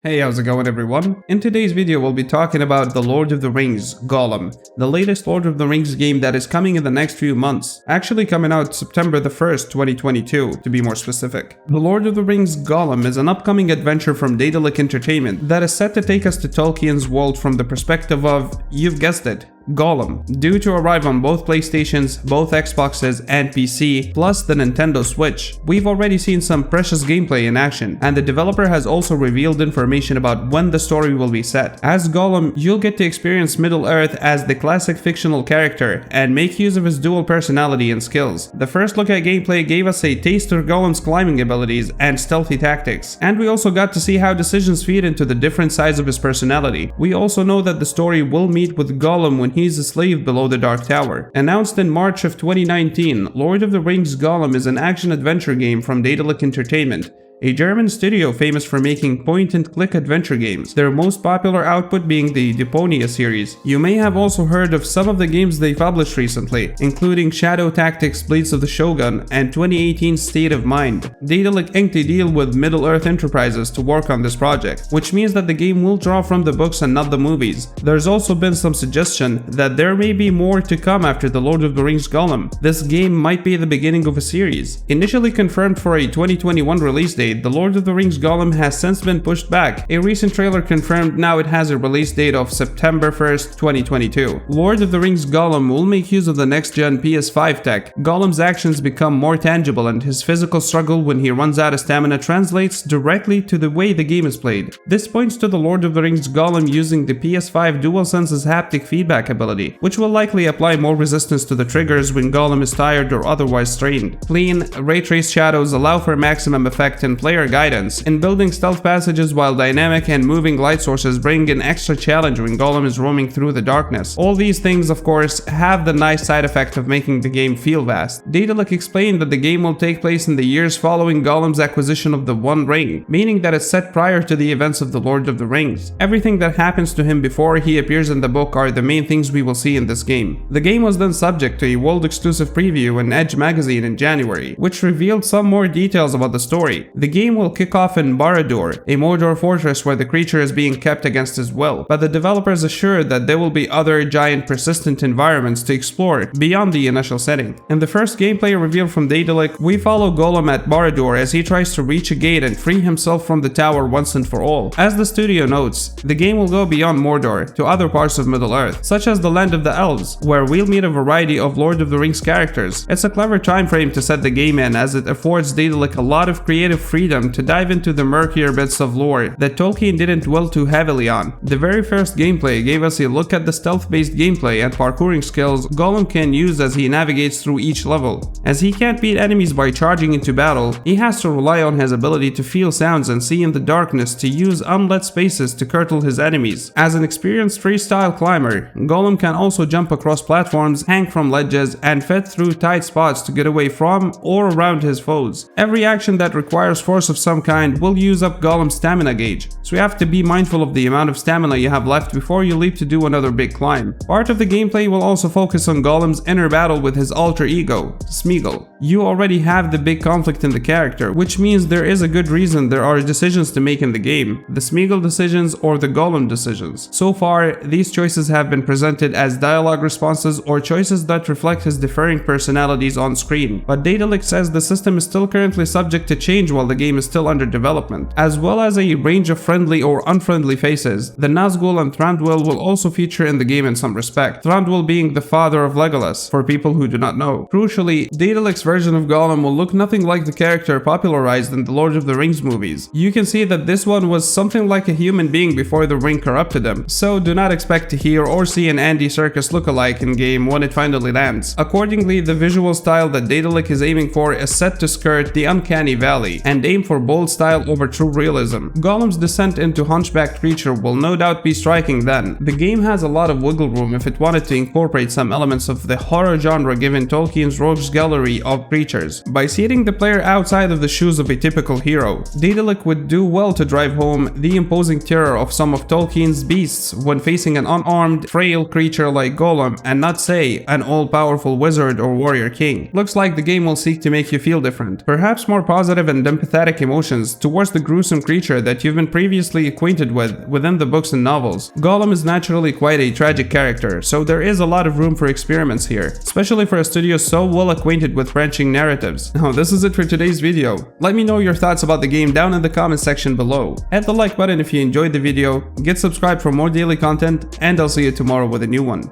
Hey, how's it going everyone? In today's video we'll be talking about The Lord of the Rings Gollum, the latest Lord of the Rings game that is coming in the next few months, actually coming out September the 1st, 2022 to be more specific. The Lord of the Rings Gollum is an upcoming adventure from Daedalic Entertainment that is set to take us to Tolkien's world from the perspective of, you've guessed it, Gollum, due to arrive on both PlayStations, both Xboxes, and PC, plus the Nintendo Switch. We've already seen some precious gameplay in action, and the developer has also revealed information about when the story will be set. As Gollum, you'll get to experience Middle-earth as the classic fictional character, and make use of his dual personality and skills. The first look at gameplay gave us a taste of Gollum's climbing abilities and stealthy tactics, and we also got to see how decisions feed into the different sides of his personality. We also know that the story will meet with Gollum when he's a slave below the Dark Tower. Announced in March of 2019, Lord of the Rings Gollum is an action-adventure game from Daedalic Entertainment, a German studio famous for making point-and-click adventure games, their most popular output being the Deponia series. You may have also heard of some of the games they published recently, including Shadow Tactics Blades of the Shogun and 2018's State of Mind. Daedalic inked a deal with Middle-earth Enterprises to work on this project, which means that the game will draw from the books and not the movies. There's also been some suggestion that there may be more to come after the Lord of the Rings Gollum. This game might be the beginning of a series. Initially confirmed for a 2021 release date, the Lord of the Rings Gollum has since been pushed back. A recent trailer confirmed now it has a release date of September 1st, 2022. Lord of the Rings Gollum will make use of the next-gen PS5 tech. Gollum's actions become more tangible, and his physical struggle when he runs out of stamina translates directly to the way the game is played. This points to the Lord of the Rings Gollum using the PS5 DualSense's haptic feedback ability, which will likely apply more resistance to the triggers when Gollum is tired or otherwise strained. Clean, ray-traced shadows allow for maximum effect and player guidance in building stealth passages, while dynamic and moving light sources bring an extra challenge when Gollum is roaming through the darkness. All these things, of course, have the nice side effect of making the game feel vast. Daedalic explained that the game will take place in the years following Gollum's acquisition of the One Ring, meaning that it's set prior to the events of the Lord of the Rings. Everything that happens to him before he appears in the book are the main things we will see in this game. The game was then subject to a world-exclusive preview in Edge magazine in January, which revealed some more details about the story. The game will kick off in Barad-dûr, a Mordor fortress where the creature is being kept against his will, but the developers assured that there will be other giant persistent environments to explore beyond the initial setting. In the first gameplay reveal from Daedalic, we follow Gollum at Barad-dûr as he tries to reach a gate and free himself from the tower once and for all. As the studio notes, the game will go beyond Mordor to other parts of Middle-earth, such as the Land of the Elves, where we'll meet a variety of Lord of the Rings characters. It's a clever time frame to set the game in, as it affords Daedalic a lot of creative freedom to dive into the murkier bits of lore that Tolkien didn't dwell too heavily on. The very first gameplay gave us a look at the stealth-based gameplay and parkouring skills Gollum can use as he navigates through each level. As he can't beat enemies by charging into battle, he has to rely on his ability to feel sounds and see in the darkness to use unlit spaces to curtail his enemies. As an experienced freestyle climber, Gollum can also jump across platforms, hang from ledges, and fit through tight spots to get away from or around his foes. Every action that requires force of some kind will use up Gollum's stamina gauge, so you have to be mindful of the amount of stamina you have left before you leap to do another big climb. Part of the gameplay will also focus on Gollum's inner battle with his alter ego, Smeagol. You already have the big conflict in the character, which means there is a good reason there are decisions to make in the game, the Smeagol decisions or the Gollum decisions. So far, these choices have been presented as dialogue responses or choices that reflect his differing personalities on screen, but Daedalic says the system is still currently subject to change while the game is still under development. As well as a range of friendly or unfriendly faces, the Nazgul and Thranduil will also feature in the game in some respect, Thranduil being the father of Legolas, for people who do not know. Crucially, Daedalic's version of Gollum will look nothing like the character popularized in the Lord of the Rings movies. You can see that this one was something like a human being before the ring corrupted him, so do not expect to hear or see an Andy Serkis lookalike in game when it finally lands. Accordingly, the visual style that Daedalic is aiming for is set to skirt the uncanny valley and aim for bold style over true realism. Gollum's descent into hunchbacked creature will no doubt be striking then. The game has a lot of wiggle room if it wanted to incorporate some elements of the horror genre given Tolkien's rogues gallery of creatures. By seating the player outside of the shoes of a typical hero, Daedalic would do well to drive home the imposing terror of some of Tolkien's beasts when facing an unarmed, frail creature like Gollum and not, say, an all-powerful wizard or warrior king. Looks like the game will seek to make you feel different, perhaps more positive and empathetic sympathetic emotions towards the gruesome creature that you've been previously acquainted with within the books and novels. Gollum is naturally quite a tragic character, so there is a lot of room for experiments here, especially for a studio so well acquainted with branching narratives. Now, this is it for today's video. Let me know your thoughts about the game down in the comment section below. Hit the like button if you enjoyed the video, get subscribed for more daily content, and I'll see you tomorrow with a new one.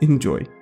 Enjoy.